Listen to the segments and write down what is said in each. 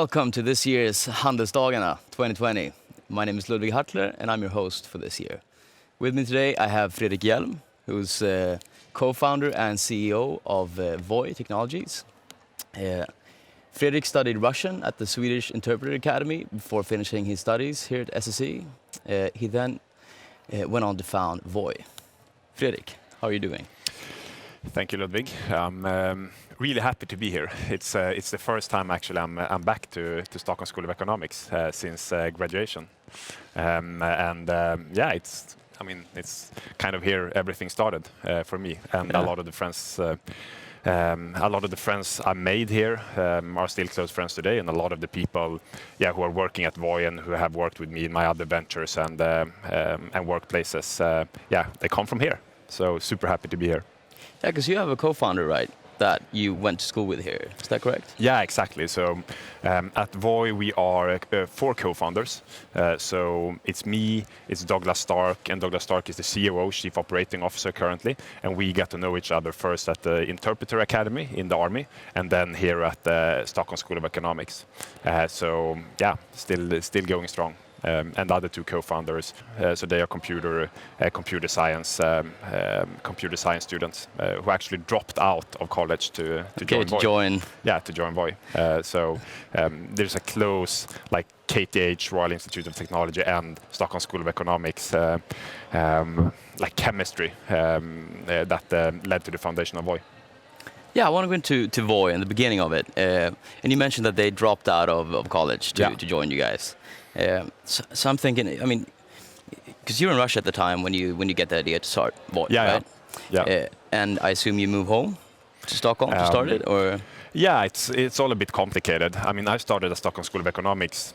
Welcome to this year's Handelsdagarna 2020. My name is Ludwig Hartler and I'm your host for this year. With me today I have Fredrik Hjelm, who's co-founder and CEO of Voi Technologies. Fredrik studied Russian at the Swedish Interpreter Academy before finishing his studies here at SSE. He then went on to found Voi. Fredrik, how are you doing? Thank you, Ludwig. I'm really happy to be here. It's the first time actually I'm back to Stockholm School of Economics since graduation, it's kind of here everything started for me, and a lot of the friends. A lot of the friends I made here are still close friends today, and a lot of the people, who are working at Voi and who have worked with me in my other ventures and workplaces, they come from here. So super happy to be here. Yeah, because you have a co-founder, right, that you went to school with here. Is that correct? Yeah, exactly. So at Voi we are 4 co-founders. So it's me, it's Douglas Stark, and Douglas Stark is the COO, Chief Operating Officer currently. And we got to know each other first at the Interpreter Academy in the Army, and then here at the Stockholm School of Economics. Still going strong. And the other 2 co-founders, so they are computer science students who actually dropped out of college to join Voi. To join Voi. There's a close, like KTH, Royal Institute of Technology, and Stockholm School of Economics, like chemistry that led to the foundation of Voi. Yeah, I want to go into Voi and the beginning of it. And you mentioned that they dropped out of college to join you guys. So I'm thinking, I mean, because you're in Russia at the time when you get the idea to start Voi, right? Yeah. And I assume you move home to Stockholm to start it, or? Yeah, it's all a bit complicated. I mean, I started at Stockholm School of Economics,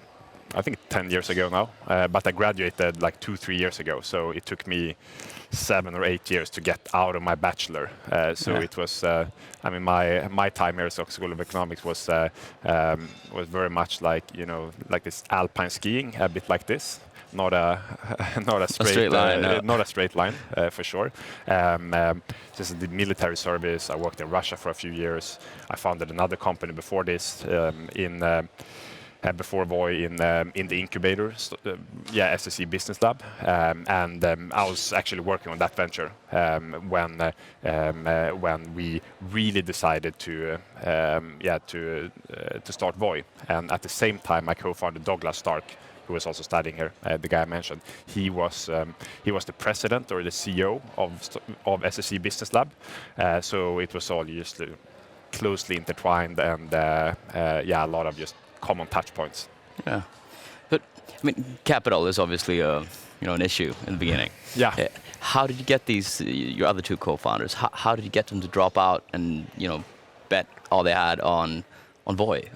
I think 10 years ago now, but I graduated like 2-3 years ago. So it took me 7 or 8 years to get out of my bachelor. It was, my time here at Stockholm School of Economics was very much like, like this alpine skiing, a bit like this. Not a straight line, not a straight line for sure. Just the military service. I worked in Russia for a few years. I founded another company before this before Voi in the incubator, SSE Business Lab, and I was actually working on that venture when we really decided to start Voi. And at the same time, my co-founder Douglas Stark, who was also studying here, the guy I mentioned, he was the president or the CEO of SSE Business Lab. So it was all just closely intertwined, and a lot of just common touch points. Yeah, but I mean, capital is obviously an issue in the beginning. Yeah. How did you get your other 2 co-founders? How did you get them to drop out and bet all they had on Voi?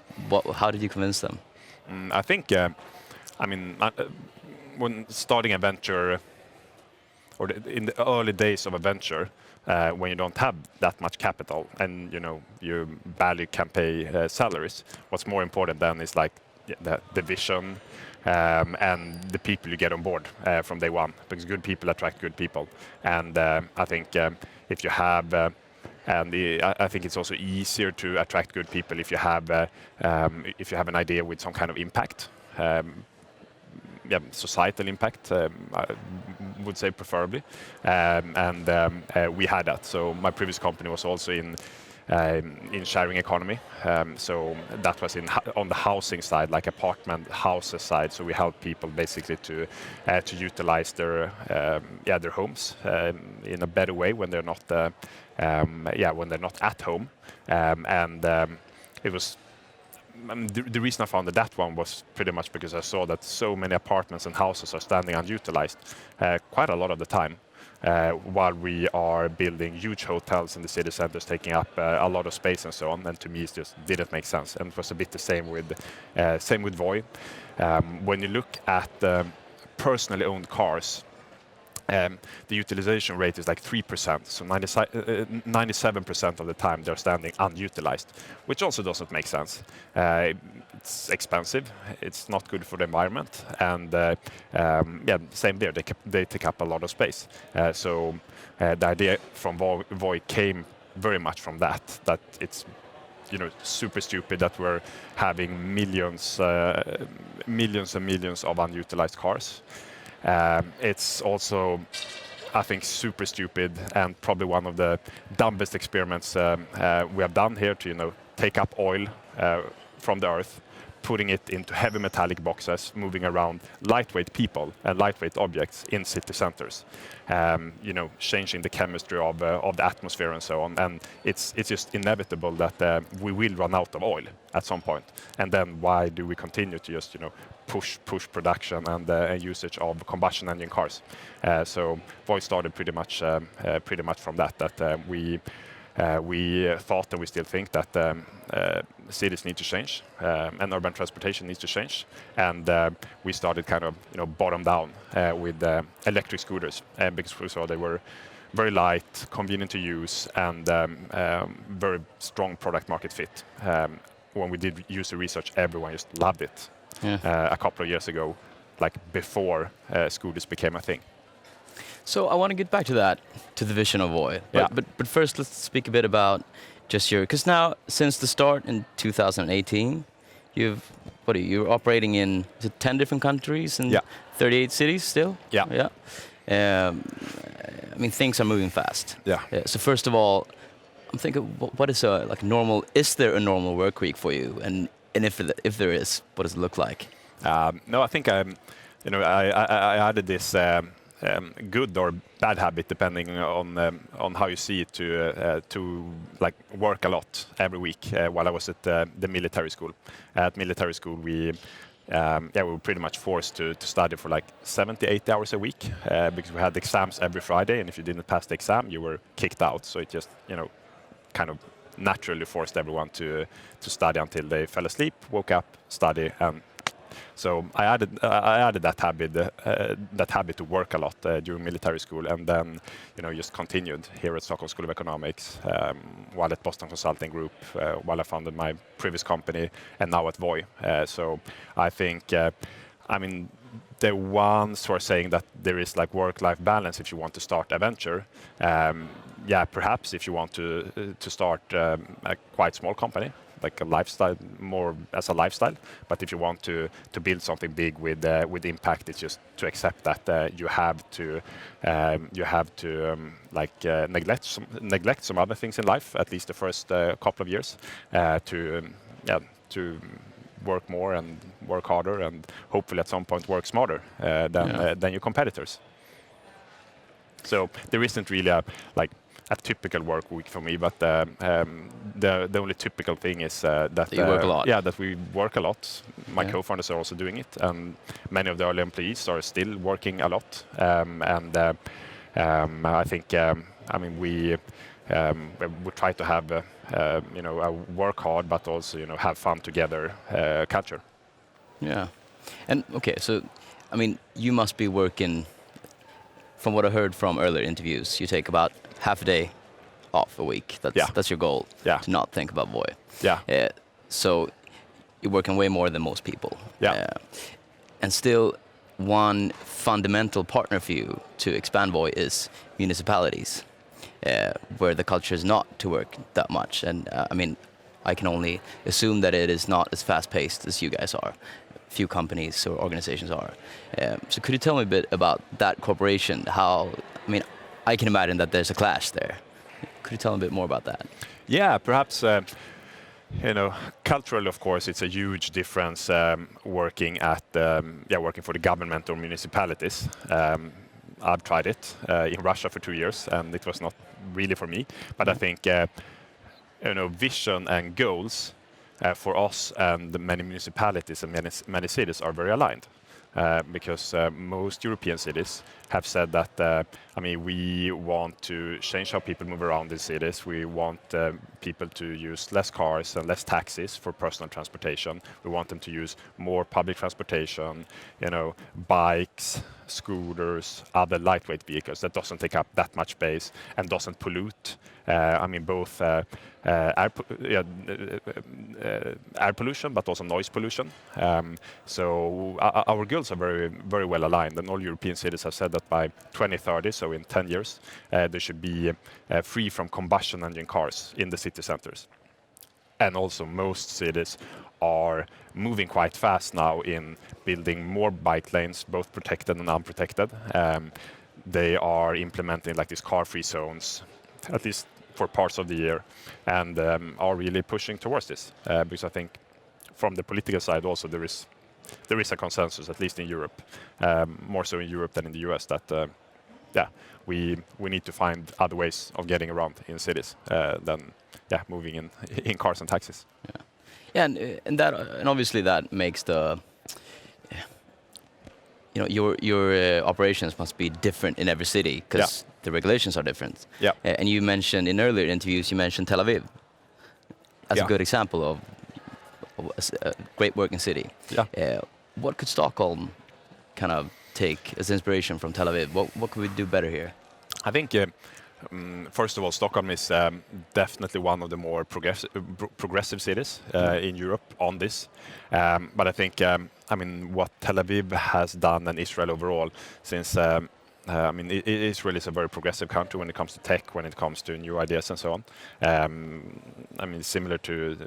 How did you convince them? I think, when starting a venture, or in the early days of a venture, when you don't have that much capital and you barely can pay salaries, what's more important then is like the vision and the people you get on board from day one, because good people attract good people. And I think if you have I think it's also easier to attract good people if you have an idea with some kind of impact. Societal impact, I would say preferably, we had that. So my previous company was also in sharing economy, so that was on the housing side, like apartment houses side. So we help people basically to utilize their homes in a better way when they're not at home, it was. The reason I founded that one was pretty much because I saw that so many apartments and houses are standing unutilized quite a lot of the time, while we are building huge hotels in the city centers, taking up a lot of space and so on. And to me, it just didn't make sense. And it was a bit the same with Voi. When you look at personally owned cars, the utilization rate is like 3%, so 97% of the time they're standing unutilized, which also doesn't make sense. It's expensive, it's not good for the environment, and same there, they take up a lot of space. The idea from Voi came very much from that it's super stupid that we're having millions and millions of unutilized cars. It's also, I think, super stupid and probably one of the dumbest experiments we have done here to take up oil from the earth, putting it into heavy metallic boxes, moving around lightweight people and lightweight objects in city centers, changing the chemistry of the atmosphere and so on. And it's just inevitable that we will run out of oil at some point. And then why do we continue to just push production and usage of combustion engine cars? So Voi started pretty much from that we thought, and we still think, that cities need to change and urban transportation needs to change. And we started kind of bottom down with electric scooters, because we saw they were very light, convenient to use, and very strong product market fit. When we did user research, everyone just loved it. A couple of years ago, like before scooters became a thing. So I want to get back to that, to the vision of Voi. But first, let's speak a bit about just because now, since the start in 2018, you're operating in, is it 10 different countries and 38 cities still? Yeah. I mean, things are moving fast. So first of all, I'm thinking, what is normal? Is there a normal work week for you? And if there is, what does it look like? No, I think I added this good or bad habit, depending on how you see it, to like work a lot every week while I was at the military school. At military school, we were pretty much forced to study for like 70, 80 hours a week because we had exams every Friday, and if you didn't pass the exam, you were kicked out. So it just kind of naturally forced everyone to study until they fell asleep, woke up, study, and so I added that habit to work a lot during military school, and then just continued here at Stockholm School of Economics, while at Boston Consulting Group, while I founded my previous company, and now at Voi. So I think, the ones who are saying that there is like work-life balance if you want to start a venture, perhaps if you want to start a quite small company, like a lifestyle, more as a lifestyle. But if you want to build something big with impact, it's just to accept that you have to neglect some other things in life, at least the first couple of years, to work more and work harder, and hopefully at some point work smarter than your competitors. So there isn't really a typical work week for me, but the only typical thing is that you work a lot. Yeah, that we work a lot. My co-founders are also doing it, and many of the early employees are still working a lot. I think we try to have a work hard but also have fun together culture. Yeah, and okay, so you must be working. From what I heard from earlier interviews, you take about half a day off a week. That's your goal. To not think about Voi. So you're working way more than most people. And still, one fundamental partner for you to expand Voi is municipalities, where the culture is not to work that much. And I can only assume that it is not as fast-paced as you guys are. Few companies or organizations are. So could you tell me a bit about that cooperation? I can imagine that there's a clash there. Could you tell me a bit more about that? Yeah, perhaps, culturally, of course, it's a huge difference working for the government or municipalities. I've tried it in Russia for 2 years, and it was not really for me. But I think, vision and goals for us and many municipalities and many cities are very aligned, because most European cities have said that we want to change how people move around in cities. We want people to use less cars and less taxis for personal transportation. We want them to use more public transportation, bikes, scooters, other lightweight vehicles that doesn't take up that much space and doesn't pollute. Both air pollution, but also noise pollution. So our goals are very, very well aligned, and all European cities have said that by 2030, so in 10 years, they should be free from combustion engine cars in the city centers. And also most cities are moving quite fast now in building more bike lanes, both protected and unprotected. They are implementing like these car-free zones, at least for parts of the year, and are really pushing towards this. Because I think from the political side also there is a consensus, at least in Europe, more so in Europe than in the US, that we need to find other ways of getting around in cities than moving in cars and taxis. Yeah, and obviously that makes your operations must be different in every city because the regulations are different. Yeah. And you mentioned in earlier interviews, you mentioned Tel Aviv as a good example of a great working city. Yeah. What could Stockholm kind of take as inspiration from Tel Aviv? What could we do better here? I think, first of all, Stockholm is definitely one of the more progressive cities in Europe on this. But I think, what Tel Aviv has done, and Israel overall, since Israel is a very progressive country when it comes to tech, when it comes to new ideas and so on. Similar to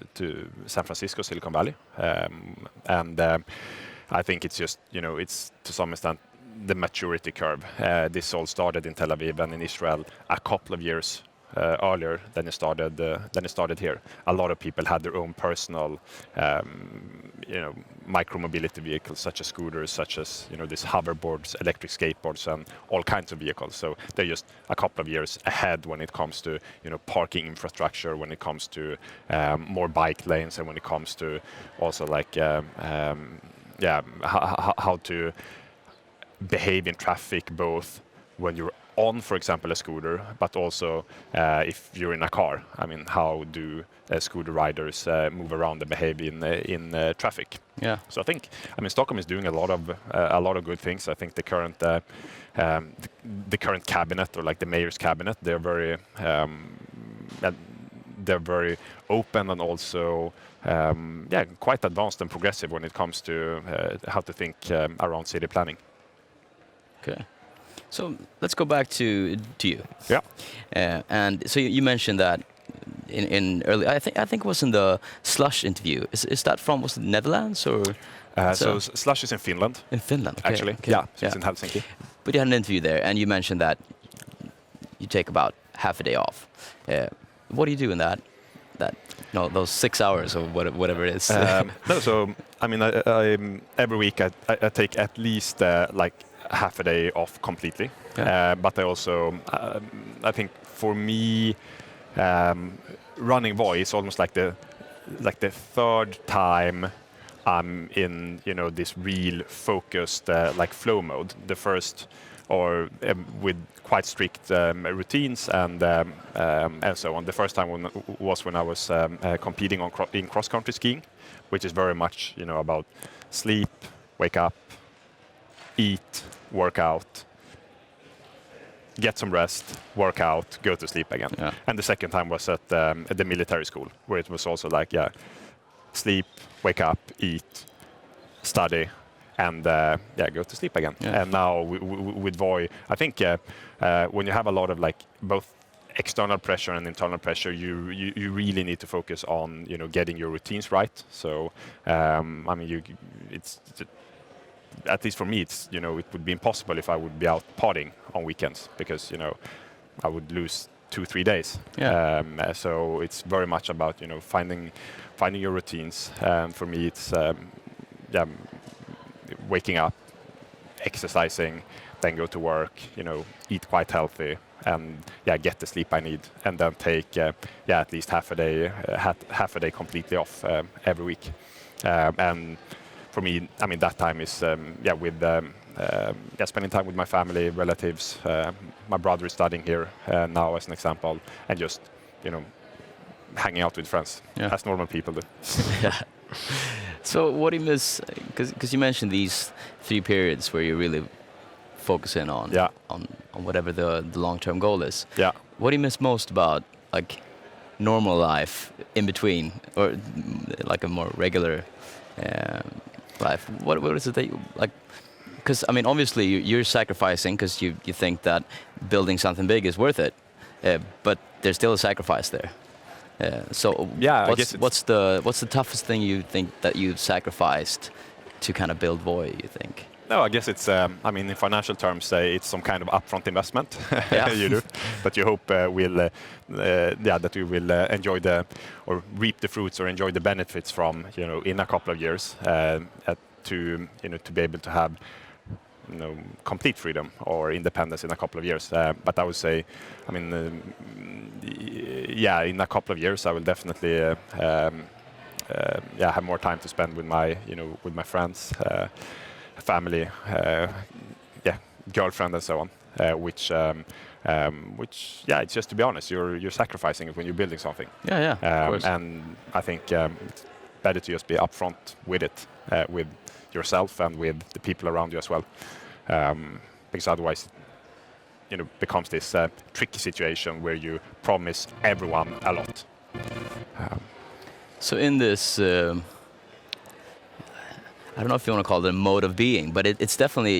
San Francisco, Silicon Valley. And I think it's just, it's to some extent the maturity curve. This all started in Tel Aviv and in Israel a couple of years earlier than it started here. A lot of people had their own personal, micro-mobility vehicles, such as scooters, such as these hoverboards, electric skateboards, and all kinds of vehicles. So they're just a couple of years ahead when it comes to parking infrastructure, when it comes to more bike lanes, and when it comes to also like how to behave in traffic, both when you're on, for example, a scooter, but also if you're in a car. How do scooter riders move around and behave in traffic? Yeah. So I think, Stockholm is doing a lot of good things. I think the current cabinet, or like the mayor's cabinet, they're very open and also quite advanced and progressive when it comes to how to think around city planning. Okay. So let's go back to you. Yeah. And so you mentioned that in early, I think it was in the Slush interview. Is that from, was it Netherlands or? So Slush is in Finland. In Finland, okay. Actually. Okay. Yeah, so it's in Helsinki. But you had an interview there, and you mentioned that you take about half a day off. What do you do in that? Those 6 hours or whatever it is. No, so I every week I take at least like half a day off completely. Yeah. But I also, I think for me, running Voi is almost like the third time I'm in this real focused like flow mode. The first, or with quite strict routines and so on. The first time was when I was competing in cross country skiing, which is very much about sleep, wake up, eat, work out, get some rest, work out, go to sleep again. Yeah. And the second time was at the military school, where it was also like, sleep, wake up, eat, study, and go to sleep again. Yeah. And now with Voi, I think when you have a lot of like both external pressure and internal pressure, you really need to focus on getting your routines right. So it's at least for me, it's it would be impossible if I would be out partying on weekends, because I would lose 2-3 days. Yeah. So it's very much about finding your routines. For me, it's waking up, exercising, then go to work. Eat quite healthy, and get the sleep I need, and then take at least half a day completely off every week. And for me, that time is with spending time with my family, relatives. My brother is studying here now, as an example, and just hanging out with friends, as normal people do. Yeah. So what do you miss? Because you mentioned these 3 periods where you're really focusing on whatever the long-term goal is. Yeah. What do you miss most about like normal life in between, or like a more regular life? What is it that you like? Because obviously you're sacrificing because you think that building something big is worth it, but there's still a sacrifice there. So Yeah, I guess what's the toughest thing you think that you've sacrificed to kind of build Voi, you think? No, I guess it's, I mean, in financial terms, it's some kind of upfront investment Yeah. you do, but you hope that you will enjoy or reap the fruits or enjoy the benefits from, in a couple of years to be able to have, complete freedom or independence in a couple of years. But I would say, I mean, in a couple of years, I will definitely, have more time to spend with my friends. Family, girlfriend, and so on. Which, it's just to be honest, you're sacrificing it when you're building something. Yeah, of course. And I think it's better to just be upfront with it, with yourself and with the people around you as well, because otherwise, becomes this tricky situation where you promise everyone a lot. So in this. I don't know if you want to call it a mode of being, but it's definitely,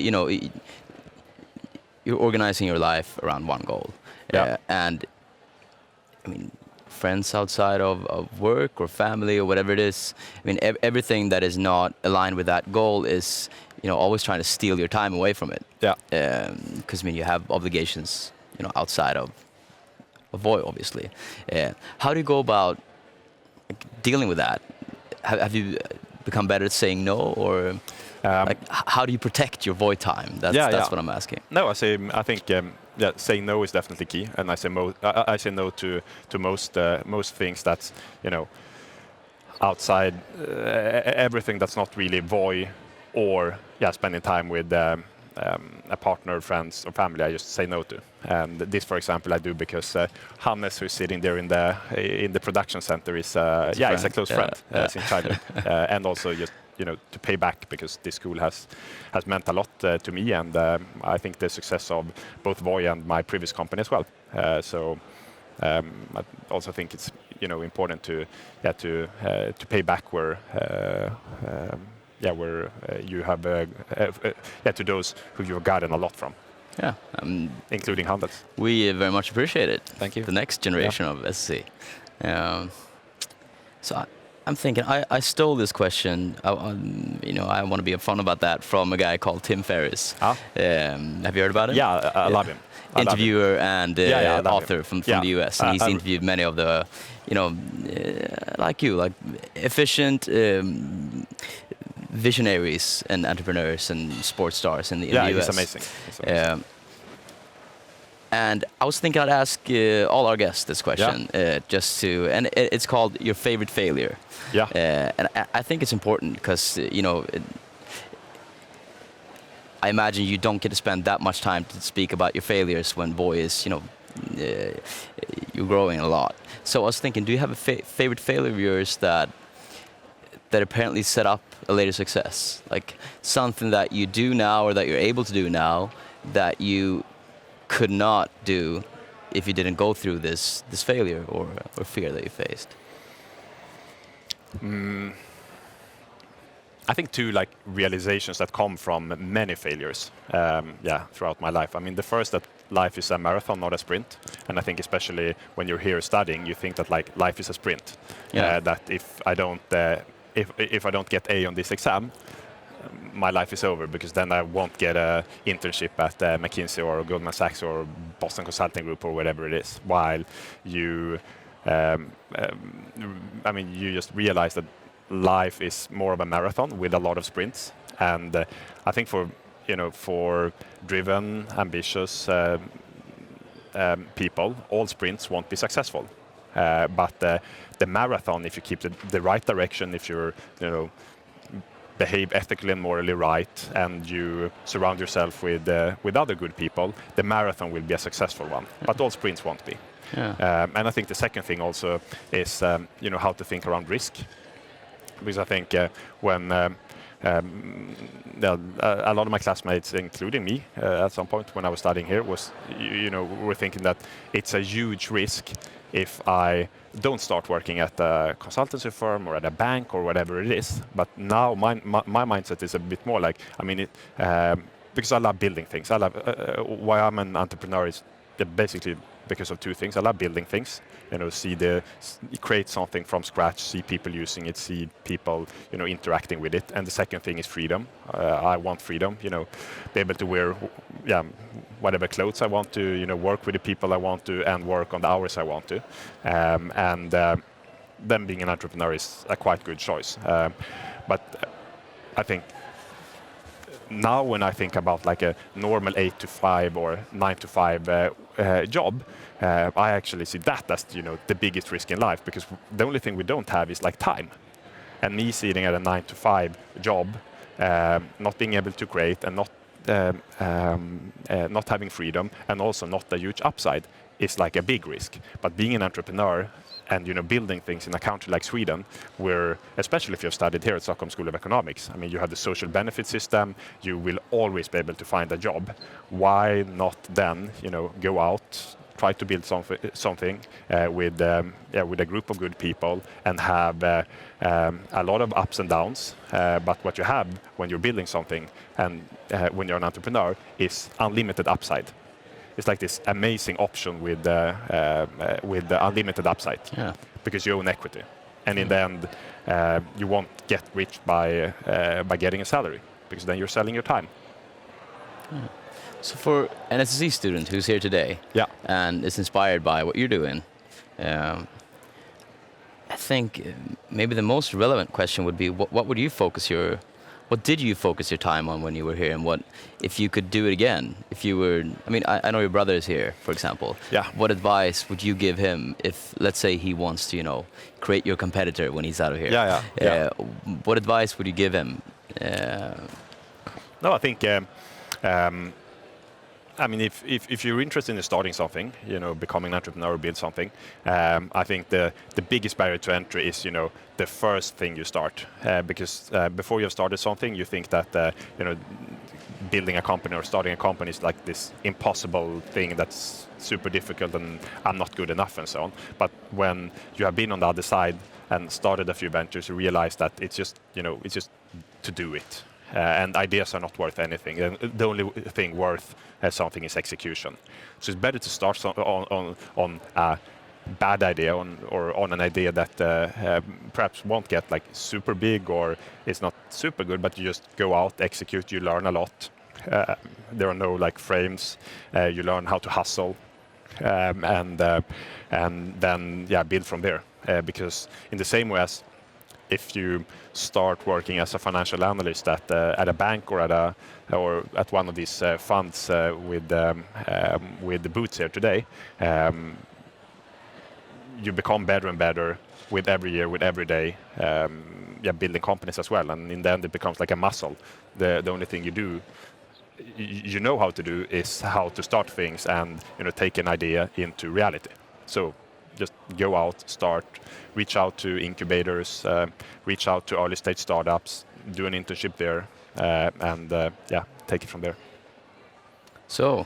you're organizing your life around one goal. Yeah. And I mean, friends outside of work or family or whatever it is, I mean, everything that is not aligned with that goal is, always trying to steal your time away from it. Yeah. Because, you have obligations, outside of Voi, obviously. How do you go about dealing with that? Have you become better at saying no, or how do you protect your Voi time? That's what I'm asking. No, I think saying no is definitely key, and I say no to most things that's outside everything that's not really Voi, or spending time with a partner, friends, or family. I just say no to. And this, for example, I do because Hannes, who's sitting there in the production center, is a close friend since childhood, and also just to pay back, because this school has meant a lot to me, and I think the success of both Voi and my previous company as well. So I also think it's important to pay back where you have to those who you've gotten a lot from. Yeah, including Handels. We very much appreciate it. Thank you. The next generation of SC. So I'm thinking, I stole this question. I want to be upfront about that from a guy called Tim Ferriss. Have you heard about him? Yeah, I love him. Interviewer and author from the US, and he's interviewed many of the, like efficient visionaries and entrepreneurs and sports stars in the US. He's amazing. And I was thinking I'd ask all our guests this question, and it's called your favorite failure. Yeah. And I think it's important because, I imagine you don't get to spend that much time to speak about your failures when Voi is, you're growing a lot. So I was thinking, do you have a favorite failure of yours that apparently set up a later success? Like something that you do now or that you're able to do now that you could not do if you didn't go through this failure or fear that you faced? I think two realizations that come from many failures throughout my life. I mean, the first, that life is a marathon, not a sprint. And I think especially when you're here studying, you think that life is a sprint. That if I don't get A on this exam, my life is over, because then I won't get an internship at McKinsey or Goldman Sachs or Boston Consulting Group or whatever it is. While you, you just realize that life is more of a marathon with a lot of sprints. And I think for driven, ambitious people, all sprints won't be successful. But the marathon, if you keep the right direction, if you're behave ethically and morally right, and you surround yourself with other good people, the marathon will be a successful one. But all sprints won't be. And I think the second thing also is how to think around risk, because I think when a lot of my classmates, including me, at some point when I was studying here, were thinking that it's a huge risk if I don't start working at a consultancy firm or at a bank or whatever it is. But now my mindset is a bit more because I love building things. I love why I'm an entrepreneur is basically because of two things. I love building things, create something from scratch, see people using it, see people, interacting with it. And the second thing is freedom. I want freedom, be able to wear, whatever clothes I want to, work with the people I want to, and work on the hours I want to. Then being an entrepreneur is a quite good choice. But I think now when I think about like a normal 8 to 5 or 9 to 5 job, I actually see that as the biggest risk in life, because the only thing we don't have is like time. And me sitting at a 9 to 5 job, not being able to create, and not having freedom, and also not a huge upside, is like a big risk. But being an entrepreneur and building things in a country like Sweden, where, especially if you've studied here at Stockholm School of Economics, I mean, you have the social benefit system, you will always be able to find a job. Why not then, go out, try to build something with a group of good people, and have a lot of ups and downs. But what you have when you're building something and when you're an entrepreneur is unlimited upside. It's like this amazing option with the unlimited upside, because you own equity, and in the end, you won't get rich by getting a salary, because then you're selling your time. So for an SSC student who's here today, and is inspired by what you're doing, I think maybe the most relevant question would be, what did you focus your time on when you were here, and what, if you could do it again, if you were, I mean, I know your brother is here, for example. What advice would you give him if, let's say, he wants to, create your competitor when he's out of here? What advice would you give him? No, I think, I mean, if you're interested in starting something, becoming an entrepreneur, build something, I think the biggest barrier to entry is, the first thing you start. Because before you've started something, you think that, building a company or starting a company is like this impossible thing that's super difficult and I'm not good enough and so on. But when you have been on the other side and started a few ventures, you realize that it's just to do it. And ideas are not worth anything. And the only thing worth something is execution. So it's better to start on a bad idea, or on an idea that perhaps won't get like super big or is not super good, but you just go out, execute, you learn a lot. There are no like frames. You learn how to hustle, and then build from there. Because in the same way as if you start working as a financial analyst at a bank or at one of these funds with the boots here today, you become better and better with every year, with every day, building companies as well. And in the end, it becomes like a muscle. The only thing you do, you know how to do, is how to start things and take an idea into reality. So just go out, start, reach out to incubators, reach out to early stage startups, do an internship there, and take it from there. So,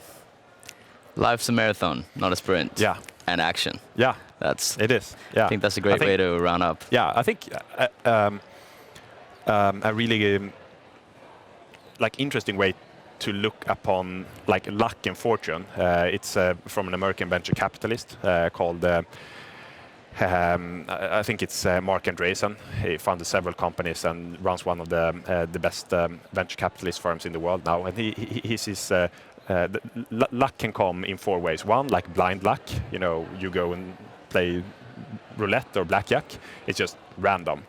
life's a marathon, not a sprint. And action. It is. I think that's a great way to round up. I think a really interesting way to look upon like luck and fortune. It's from an American venture capitalist called, I think it's Mark Andreessen. He founded several companies and runs one of the best venture capitalist firms in the world now. And he says luck can come in 4 ways. One, like blind luck. You go and play roulette or blackjack. It's just random.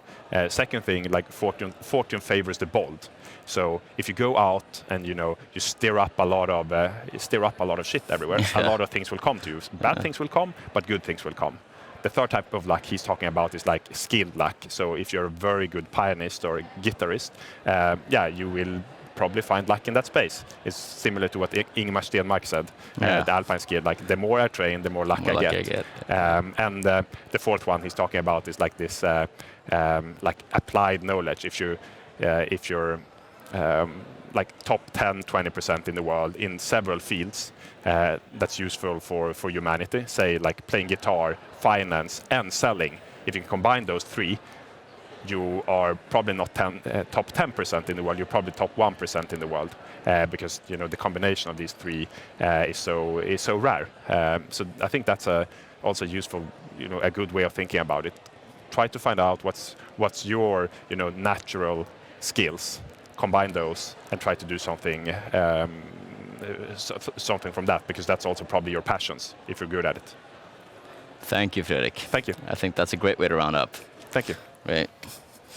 Second thing, like fortune favors the bold. So if you go out and you stir up a lot of shit everywhere, a lot of things will come to you. Bad things will come, but good things will come. The third type of luck he's talking about is like skilled luck. So if you're a very good pianist or a guitarist, you will probably find luck in that space. It's similar to what Ingemar Stenmark said, the alpine skier. Like the more I train, the more luck I get. And the fourth one he's talking about is like this, like applied knowledge. If you're like top 10, 20% in the world in several fields that's useful for humanity, say like playing guitar, finance, and selling. If you can combine those 3, you are probably not top 10% in the world. You're probably top 1% in the world because the combination of these three is so rare. So I think that's also useful, a good way of thinking about it. Try to find out what's your natural skills. Combine those and try to do something from that, because that's also probably your passions if you're good at it. Thank you, Fredrik. Thank you. I think that's a great way to round up. Thank you. Right.